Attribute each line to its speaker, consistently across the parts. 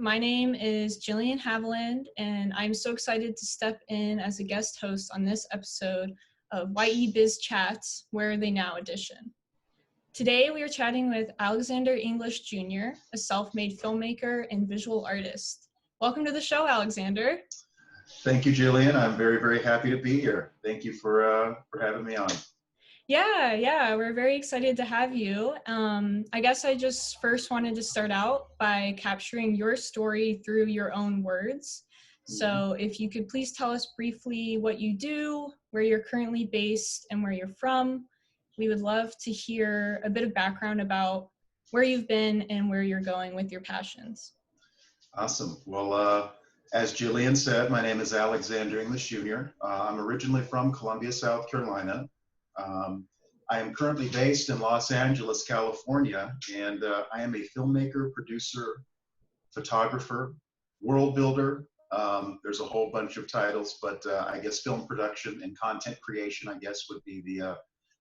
Speaker 1: My name is Gillian Haviland, and I'm so excited to step in as a guest host on this episode of YE Biz Chats, Where Are They Now edition. Today, we are chatting with Alexander English Jr., a self-made filmmaker and visual artist. Welcome to the show, Alexander.
Speaker 2: Thank you, Gillian. I'm very, very happy to be here. Thank you for having me on.
Speaker 1: Yeah, we're very excited to have you. I guess I just first wanted to start out by capturing your story through your own words. So if you could please tell us briefly what you do, where you're currently based, and where you're from. We would love to hear a bit of background about where you've been and where you're going with your passions.
Speaker 2: Awesome. Well, as Gillian said, my name is Alexander English Jr. I'm originally from Columbia, South Carolina. I am currently based in Los Angeles, California, and I am a filmmaker, producer, photographer, world builder. There's a whole bunch of titles, but I guess film production and content creation, I guess, would be the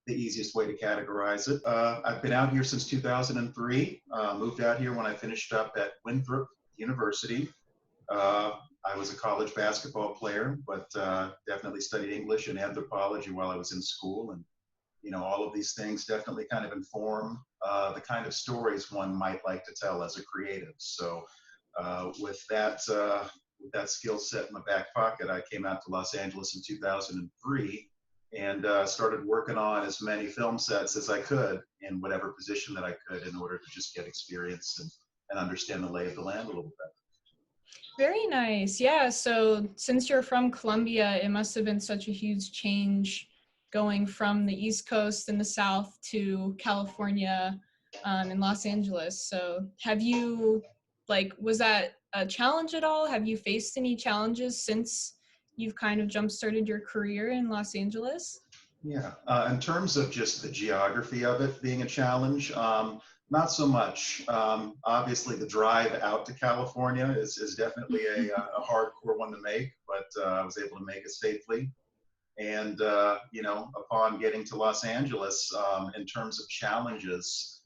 Speaker 2: easiest way to categorize it. I've been out here since 2003, moved out here when I finished up at Winthrop University. I was a college basketball player, but definitely studied English and anthropology while I was in school. And, you know, all of these things definitely kind of inform the kind of stories one might like to tell as a creative. So with that skill set in my back pocket, I came out to Los Angeles in 2003 and started working on as many film sets as I could in whatever position that I could in order to just get experience and understand the lay of the land a little bit.
Speaker 1: Very nice. Yeah, so since you're from Columbia, it must have been such a huge change going from the East Coast and the South to California and Los Angeles. So have you, was that a challenge at all? Have you faced any challenges since you've kind of jump-started your career in Los Angeles?
Speaker 2: Yeah, in terms of just the geography of it being a challenge, not so much. Obviously, the drive out to California is definitely a hardcore one to make, but I was able to make it safely. And, you know, upon getting to Los Angeles, in terms of challenges,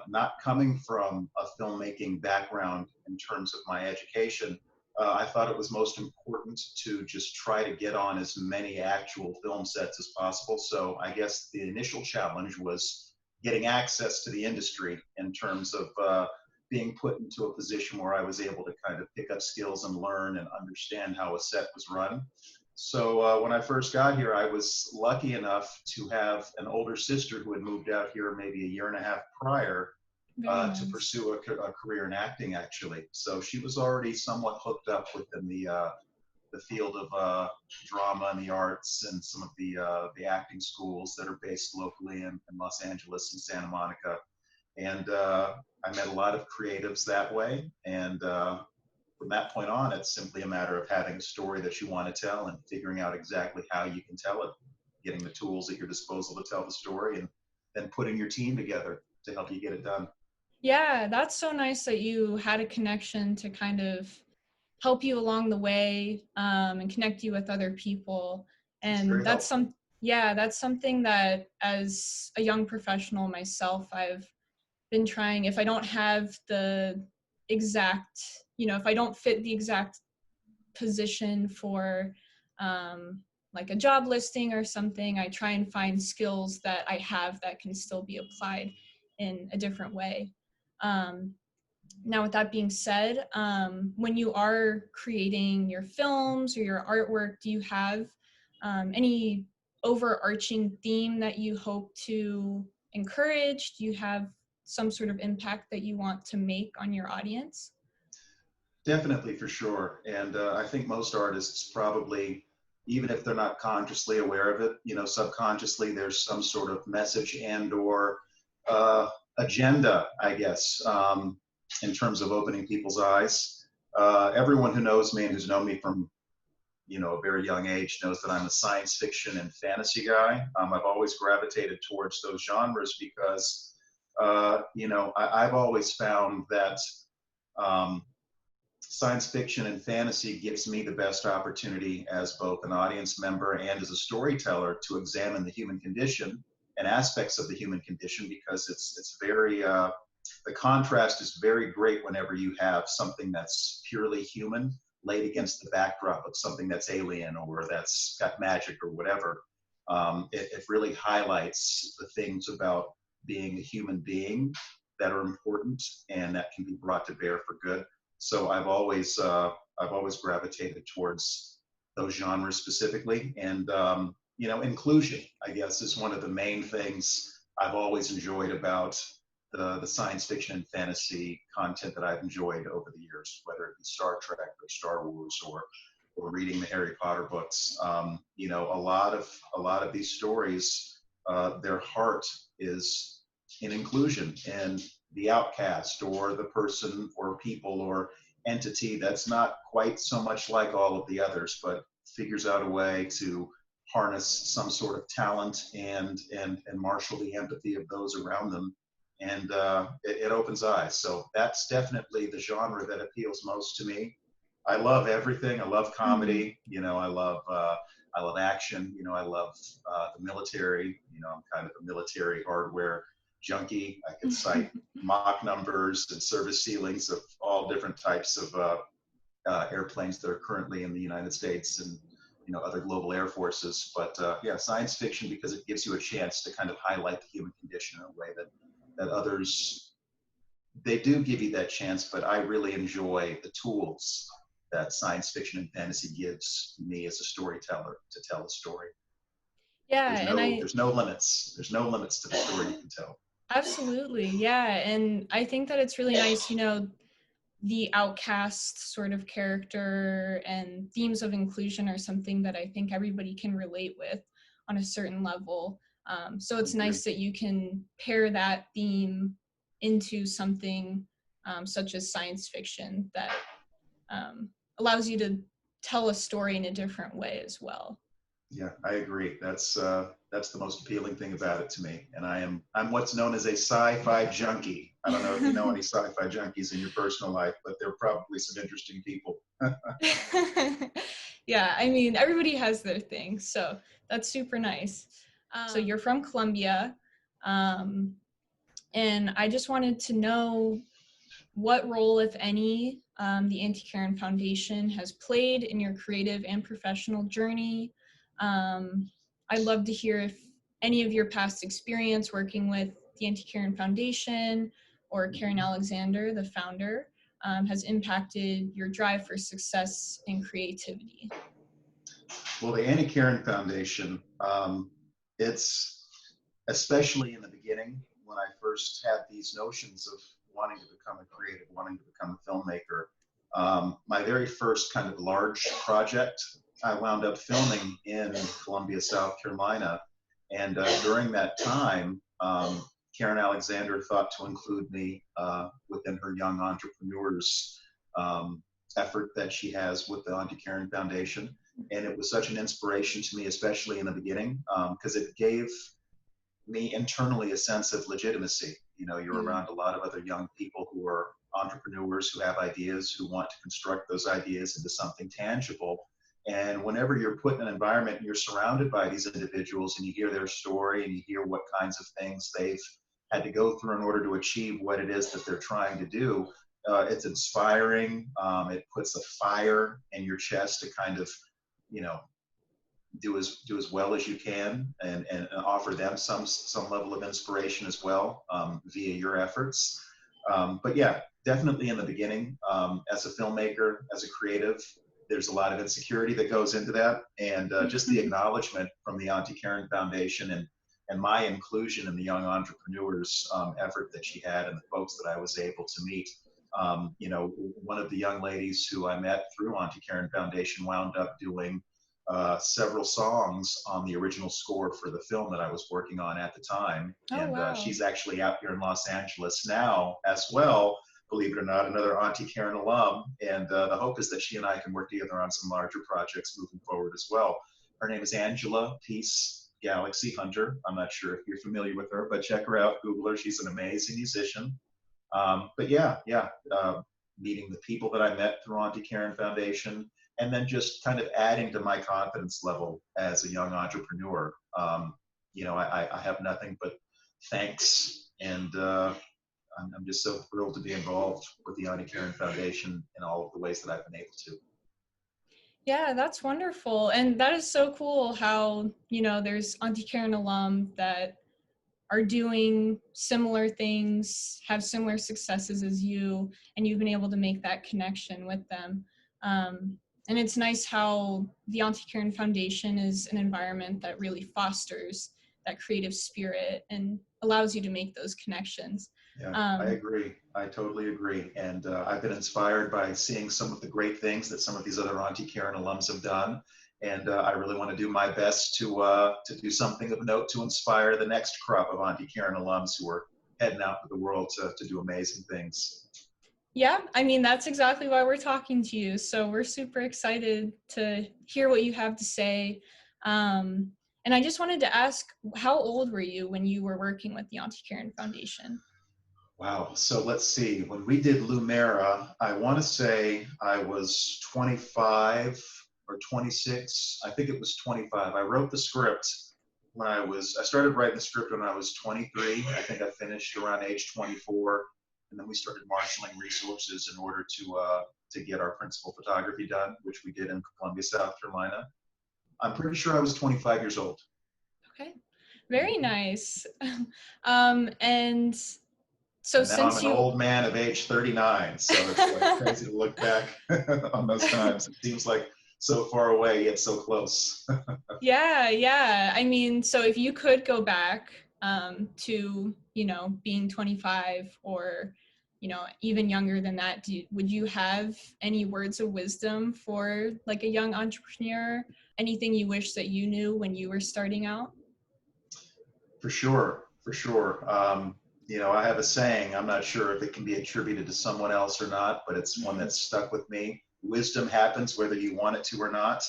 Speaker 2: not coming from a filmmaking background in terms of my education, I thought it was most important to just try to get on as many actual film sets as possible. So I guess the initial challenge was getting access to the industry in terms of being put into a position where I was able to kind of pick up skills and learn and understand how a set was run. So when I first got here, I was lucky enough to have an older sister who had moved out here maybe a year and a half prior to pursue a career in acting, actually. So she was already somewhat hooked up within the field of drama and the arts and some of the acting schools that are based locally in Los Angeles and Santa Monica. And I met a lot of creatives that way. And from that point on, it's simply a matter of having a story that you want to tell and figuring out exactly how you can tell it, getting the tools at your disposal to tell the story, and then putting your team together to help you get it done.
Speaker 1: Yeah, that's so nice that you had a connection to kind of help you along the way and connect you with other people. And that's something that as a young professional myself, I've been trying. If I don't have the exact, if I don't fit the exact position for like a job listing or something, I try and find skills that I have that can still be applied in a different way. Now, with that being said, when you are creating your films or your artwork, do you have any overarching theme that you hope to encourage? Do you have some sort of impact that you want to make on your audience?
Speaker 2: Definitely, for sure. And I think most artists probably, even if they're not consciously aware of it, you know, subconsciously there's some sort of message and or agenda, I guess, in terms of opening people's eyes. Everyone who knows me and who's known me from, you know, a very young age knows that I'm a science fiction and fantasy guy. I've always gravitated towards those genres because, you know, I've always found that science fiction and fantasy gives me the best opportunity as both an audience member and as a storyteller to examine the human condition and aspects of the human condition, because it's very the contrast is very great whenever you have something that's purely human laid against the backdrop of something that's alien or that's got magic or whatever. It really highlights the things about being a human being that are important and that can be brought to bear for good. So I've always gravitated towards those genres specifically, and you know, inclusion, I guess, is one of the main things I've always enjoyed about the science fiction and fantasy content that I've enjoyed over the years, whether it be Star Trek or Star Wars or reading the Harry Potter books. You know, a lot of these stories, their heart is in inclusion and the outcast or the person or people or entity that's not quite so much like all of the others, but figures out a way to harness some sort of talent and marshal the empathy of those around them. And it opens eyes. So that's definitely the genre that appeals most to me. I love everything. I love comedy. You know, I love action. You know, I love the military. You know, I'm kind of a military hardware junkie. I could cite mock numbers and service ceilings of all different types of airplanes that are currently in the United States and, you know, other global air forces. But yeah, science fiction, because it gives you a chance to kind of highlight the human condition in a way that others, they do give you that chance, but I really enjoy the tools that science fiction and fantasy gives me as a storyteller to tell a story.
Speaker 1: Yeah,
Speaker 2: There's no limits. There's no limits to the story you can tell.
Speaker 1: absolutely. Yeah, and I think that it's really nice, you know, the outcast sort of character and themes of inclusion are something that I think everybody can relate with on a certain level. So it's nice that you can pair that theme into something such as science fiction that allows you to tell a story in a different way as well.
Speaker 2: Yeah, I agree. That's the most appealing thing about it to me. And I'm what's known as a sci-fi junkie. I don't know if you know any sci-fi junkies in your personal life, but they're probably some interesting people.
Speaker 1: Yeah, I mean, everybody has their thing, so that's super nice. So you're from Colombia, and I just wanted to know what role, if any, the Auntie Karen Foundation has played in your creative and professional journey. I'd love to hear if any of your past experience working with the Auntie Karen Foundation or Karen Alexander, the founder, has impacted your drive for success and creativity.
Speaker 2: Well, the Annie Karen Foundation, it's especially in the beginning when I first had these notions of wanting to become a creative, wanting to become a filmmaker. My very first kind of large project, I wound up filming in Columbia, South Carolina. And during that time, Karen Alexander thought to include me within her young entrepreneurs effort that she has with the Auntie Karen Foundation. And it was such an inspiration to me, especially in the beginning, because it gave me internally a sense of legitimacy. You know, you're around a lot of other young people who are entrepreneurs, who have ideas, who want to construct those ideas into something tangible. And whenever you're put in an environment and you're surrounded by these individuals and you hear their story and you hear what kinds of things they've had to go through in order to achieve what it is that they're trying to do, it's inspiring. It puts a fire in your chest to kind of, you know, do as well as you can and offer them some level of inspiration as well via your efforts. But yeah, definitely in the beginning, as a filmmaker, as a creative, there's a lot of insecurity that goes into that, and just the acknowledgement from the Auntie Karen Foundation and my inclusion in the young entrepreneurs effort that she had and the folks that I was able to meet. You know, one of the young ladies who I met through Auntie Karen Foundation wound up doing several songs on the original score for the film that I was working on at the time. And
Speaker 1: wow.
Speaker 2: She's actually out here in Los Angeles now as well, believe it or not, another Auntie Karen alum. And the hope is that she and I can work together on some larger projects moving forward as well. Her name is Angela Peace Galaxy Hunter. I'm not sure if you're familiar with her, but check her out, Google her. She's an amazing musician. But yeah, meeting the people that I met through Auntie Karen Foundation, and then just kind of adding to my confidence level as a young entrepreneur. You know, I have nothing but thanks and I'm just so thrilled to be involved with the Auntie Karen Foundation in all of the ways that I've been able to.
Speaker 1: Yeah, that's wonderful. And that is so cool how, you know, there's Auntie Karen alum that are doing similar things, have similar successes as you, and you've been able to make that connection with them. And it's nice how the Auntie Karen Foundation is an environment that really fosters that creative spirit and allows you to make those connections.
Speaker 2: Yeah, I agree. I totally agree. And I've been inspired by seeing some of the great things that some of these other Auntie Karen alums have done. And I really want to do my best to do something of note to inspire the next crop of Auntie Karen alums who are heading out to the world to do amazing things.
Speaker 1: Yeah, I mean, that's exactly why we're talking to you. So we're super excited to hear what you have to say. And I just wanted to ask, how old were you when you were working with the Auntie Karen Foundation?
Speaker 2: Wow. So let's see. When we did LUMERA, I want to say I was 25 or 26. I think it was 25. I wrote the script when I started writing the script when I was 23. I think I finished around age 24. And then we started marshaling resources in order to get our principal photography done, which we did in Columbia, South Carolina. I'm pretty sure I was 25 years old.
Speaker 1: Okay, very nice. And so
Speaker 2: And now I'm
Speaker 1: since
Speaker 2: an
Speaker 1: you,
Speaker 2: old man of age 39, so it's like crazy to look back on those times. It seems like so far away, yet so close.
Speaker 1: yeah. I mean, so if you could go back to, you know, being 25 or, you know, even younger than that, would you have any words of wisdom for like a young entrepreneur? Anything you wish that you knew when you were starting out?
Speaker 2: For sure, for sure. You know, I have a saying, I'm not sure if it can be attributed to someone else or not, but it's one that's stuck with me. Wisdom happens whether you want it to or not.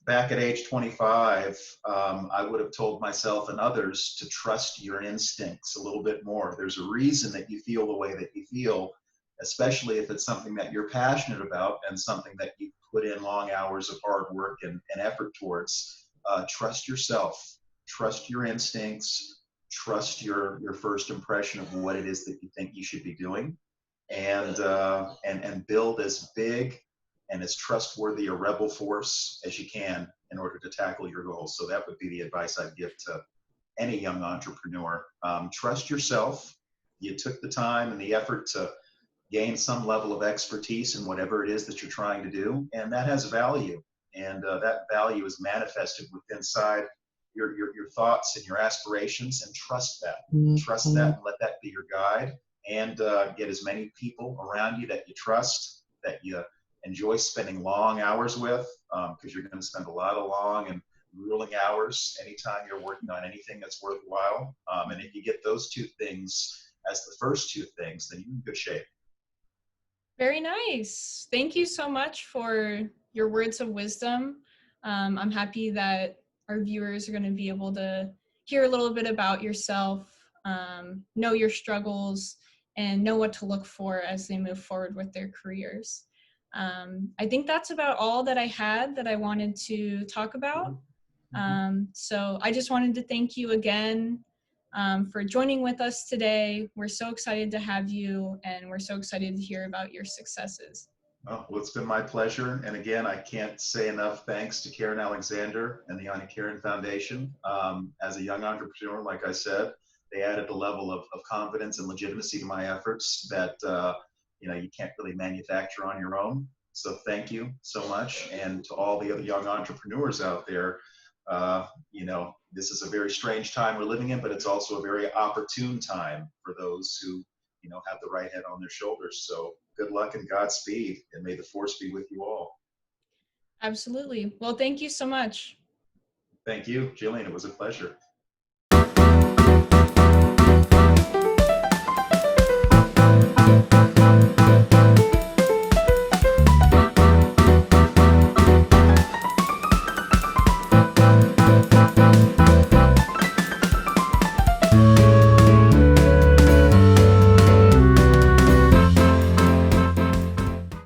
Speaker 2: Back at age 25, I would have told myself and others to trust your instincts a little bit more. There's a reason that you feel the way that you feel, especially if it's something that you're passionate about and something that you put in long hours of hard work and effort towards. Trust yourself, trust your instincts, trust your first impression of what it is that you think you should be doing, and build as big and as trustworthy a rebel force as you can in order to tackle your goals. So that would be the advice I'd give to any young entrepreneur. Trust yourself. You took the time and the effort to gain some level of expertise in whatever it is that you're trying to do, and that has value. And that value is manifested within inside your thoughts and your aspirations, and trust that. Trust that and let that be your guide, and get as many people around you that you trust, that you enjoy spending long hours with, because you're going to spend a lot of long and grueling hours anytime you're working on anything that's worthwhile. And if you get those two things as the first two things, then you're in good shape.
Speaker 1: Very nice. Thank you so much for your words of wisdom. I'm happy that our viewers are going to be able to hear a little bit about yourself, know your struggles, and know what to look for as they move forward with their careers. I think that's about all that I had that I wanted to talk about. So I just wanted to thank you again for joining with us today. We're so excited to have you, and we're so excited to hear about your successes.
Speaker 2: Oh, well, it's been my pleasure. And again, I can't say enough thanks to Karen Alexander and the Auntie Karen Foundation. As a young entrepreneur, like I said, they added a level of confidence and legitimacy to my efforts that you know, you can't really manufacture on your own. So thank you so much. And to all the other young entrepreneurs out there, you know, this is a very strange time we're living in, but it's also a very opportune time for those who, you know, have the right head on their shoulders. So good luck and Godspeed, and may the force be with you all.
Speaker 1: Absolutely. Well, thank you so much.
Speaker 2: Thank you, Gillian. It was a pleasure.